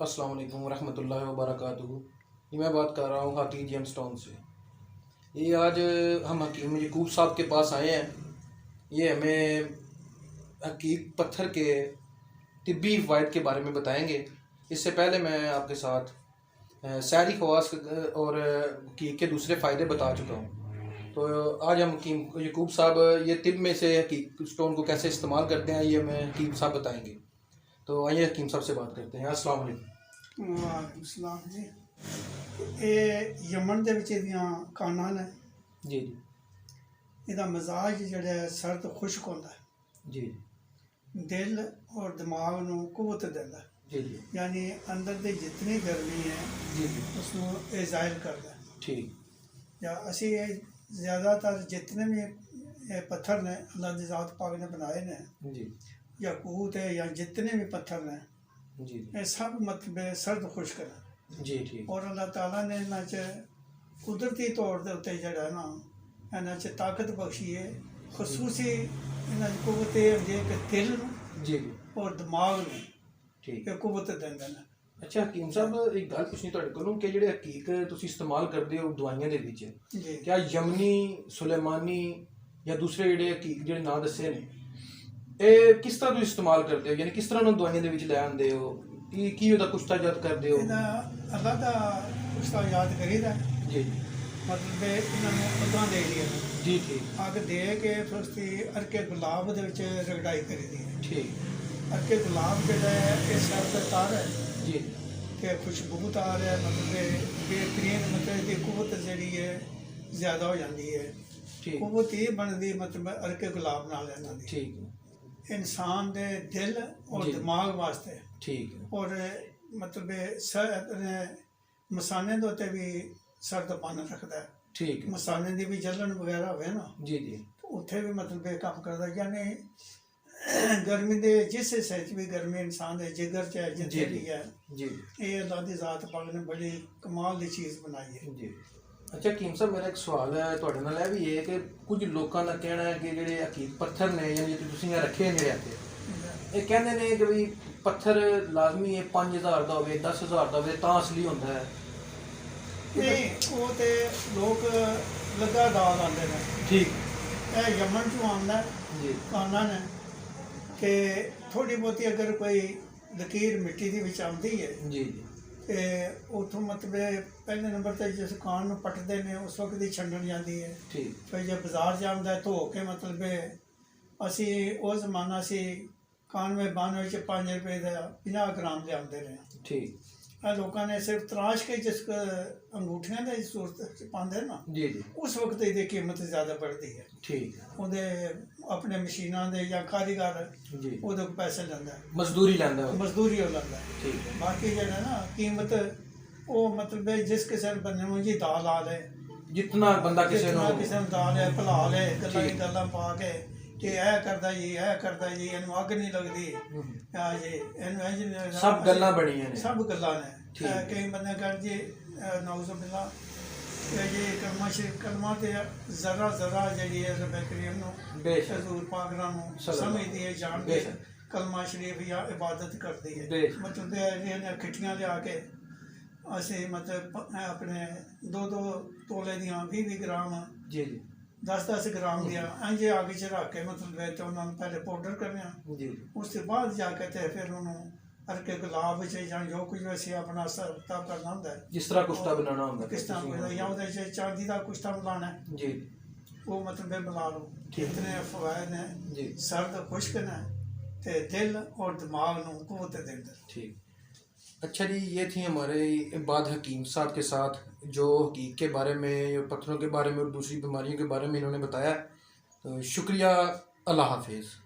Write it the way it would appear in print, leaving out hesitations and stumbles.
अस्सलाम वालेकुम रहमतुल्लाहि व बरकातुहू। ये मैं बात कर रहा हूँ हकीम जेम स्टोन से। ये आज हम हकीम यकूब साहब के पास आए हैं। ये हमें हकीक पत्थर के तिब्बी फ़वाइद के बारे में बताएंगे। इससे पहले मैं आपके साथ सैरी खवास और हकीक के दूसरे फ़ायदे बता चुका हूँ। तो आज हम हकीम यकूब साहब ये तिब में से हकीक स्टोन को कैसे इस्तेमाल करते हैं, ये हमें हकीम साहब बताएंगे। तो आइए हकीम साहब से बात करते हैं। अस्सलाम वालेकुम। वालेकुम सलाम जी। ये यमन दे विच इहदियां कानां ने। जी जी इहदा मजाज जेह्ड़ा है सर्द खुश्क होंदा है। जी दिल और दिमाग नूं कुव्वत दिंदा है। जी जी यानी अंदर दी जितनी गर्मी है जी जी उसनूं ये ज़ाहिर करदा है। ठीक। या असी ज़्यादातर जितने भी ये पत्थर ने अल्लाह दी ज़ात पाक ने बनाए ने, जी याकूत है या जितने भी पत्थर ने, जी ये सब मतलब सर्द खुश्क ने। जी ठीक। और अल्लाह ताला ने इन्हां च कुदरती तौर दे उत्ते जेह्ड़ा है ना इन्हां च ताकत बख्शी है। खसूसी इन्हां च कुव्वत एह् होंदी है कि दिल नूं जी जी और दिमाग नूं ठीक। ये कुव्वत दिंदे ने। अच्छा हकीम साहब, एक गल पुछनी तुहाडे कोलों कि जेह्ड़े हकीक तुसीं इस्तेमाल करदे हो दवाइयां दे विच, जी क्या यमनी, सुलेमानी या दूसरे जेह्ड़े हकीक जेह्ड़े नां दस्से ने, एह् किस तरह तुसीं इस्तेमाल करदे हो? यानी किस तरह उन्हां दवाइयां दे विच लै आंदे हो? की ओह्दा कुश्ता करदे हो? इहदा अल्लाह दा उसदा याद करीदा है। जी मतलब इन्हां नूं अग्गां दे दियां ने। जी ठीक अग दे के फिर उसदी अरके गुलाब दे विच रगड़ाई करीदी है। ठीक। अरके गुलाब जेह्ड़ा है ये सरदतार है जी कि खुशबूदार है। मतलब बेहतरीन, मतलब इसदी कुव्वत जेह्ड़ी है ज़्यादा हो जाती है। ठीक कुव्वत ये बनती मतलब अरके गुलाब नाल इन्हां दी ठीक इंसान दे दिल और जी दिमाग वास्ते। ठीक है। और मतलब मसाने दे उत्ते भी सर्दपन रखदा है। ठीक है। मसाने दी भी जलन वगैरह होवे ना जी जी तो उत्थे भी मतलब कम्म करदा। यानी गर्मी दे जिस हिस्से च भी गर्मी इंसान दे जिगर च है, जी जित्थे जी भी है, जी ये अल्लाह दी ज़ात पाक ने बड़ी कमाल दी चीज़ बनाई है। जी। अच्छा हकीम साहब, मेरा एक सवाल है ਤੁਹਾਡੇ ਨਾਲ ਇਹ ਵੀ ਹੈ ਕਿ ਕੁਝ ਲੋਕਾਂ ਦਾ ਕਹਿਣਾ ਹੈ ਕਿ ਜਿਹੜੇ ਹਕੀਕ ਪੱਥਰ ਨੇ, ਯਾਨੀ ਕਿ ਤੁਸੀਂ ਇਹ ਰੱਖੇ ਨੇ ਜਿਹੜੇ ਇੱਥੇ, ਇਹ ਕਹਿੰਦੇ ਨੇ ਕਿ ਵੀ ਪੱਥਰ ਲਾਜ਼ਮੀ ਹੈ 5000 ਦਾ ਹੋਵੇ, 10000 ਦਾ ਹੋਵੇ ਤਾਂ ਅਸਲੀ ਹੁੰਦਾ ਹੈ। नहीं वो तो लोग लगा दाल आते हैं। ठीक। यह यमन चो आंदा जी काना ने कि थोड़ी बहुती अगर कोई लकीर मिट्टी दी विच आंदी है जी जी ते उथों मतलब पहले नंबर ते जिस कान नूं पटदे ने उस वक्त ही छंडन जाती है। ठीक फिर जो बाजार जांदा है धो के मतलब असी वो जमाना सी कान में बन विच 5 रुपए का 50 ग्राम लियाते रहे। ठीक लोगों ने सिर्फ तराश के जिस अंगूठियां की सूरत पाते ना, जी जी उस वक्त इसकी कीमत ज़्यादा बढ़ती है। ठीक ਉਹਦੇ ਆਪਣੇ ਮਸ਼ੀਨਾਂ ਦੇ ਜਾਂ ਕਾਰੀਗਰ जी ਉਹਦੇ ਕੋਲ ਪੈਸੇ ਲੈਂਦਾ ਹੈ, मजदूरी लैंदा हो। ਮਜ਼ਦੂਰੀ ਉਹ ਲੈਂਦਾ ਹੈ। ठीक है। ਬਾਕੀ ਜਿਹੜਾ ਨਾ ਕੀਮਤ ਉਹ ਮਤਲਬ ਜਿਸ ਕਿਸੇ ਬੰਦੇ ਨੂੰ ਜੀ ਦਾਲ ਆ ਲੈ, जितना बंदा किसी ਜਿਤਨਾ ਨੂੰ ਕਿਸੇ ਨੂੰ ਦਾਲ ਹੈ ਭੁਲਾ ਲੈ, ਗੱਲਾਂ ठीक। ਹੀ ਗੱਲਾਂ ਪਾ ਕੇ ਕਿ ਇਹ ਕਰਦਾ ਜੀ, ਇਹ ਕਰਦਾ ਜੀ, ਇਹਨੂੰ ਅੱਗ ਨਹੀਂ ਲੱਗਦੀ, ਆ ਜੀ ਇਹਨੂੰ ਇੰਜ ਨਹੀਂ ਲੱਗਦਾ। सब गल्लां बड़ियां ने। सब गल्लां ने। ठीक। कई बंदे कर जी नौज़ुबिल्ला ये कलमा शरीफ कलमा ते जरा जरा जी है रब करीम नूं बेशक। हजूर पाक नाल नूं सल्लल्लाहु समझदी है, जानदी है। बेशक। कलमा शरीफ या इबादत करती है। बेशक। मतलब इन्हें किट्ठियां लिया के असी मतलब अपने 2-2 तोले दियां 20 ग्राम, जी जी 10-10 ग्राम दियां इंज अग च रख के मतलब तो उन्होंने पहले पाउडर करने, जी उसके बाद जाके ते फिर उन्होंने अरके गुलाब च या जो कुछ वैसे अपना हिसाब करना होंदा है। जिस तरह कुश्ता बनाना होंदा है। किस तरह कोई या ਉਹਦੇ ਚ चांदी का कुश्ता मिलाना है, जी वो मतलब मिला लो। ठीक। इतने फवायद हैं, जी सर्द खुश्क ने ते दिल और दिमाग नूं कुव्वत देंदे। ठीक। अच्छा जी, ये थी हमारे बाद हकीम साहब के साथ जो हकीक के बारे में, पत्थरों के बारे में और दूसरी बीमारियों के बारे में इन्होंने बताया। तो शुक्रिया, अल्लाह हाफिज़।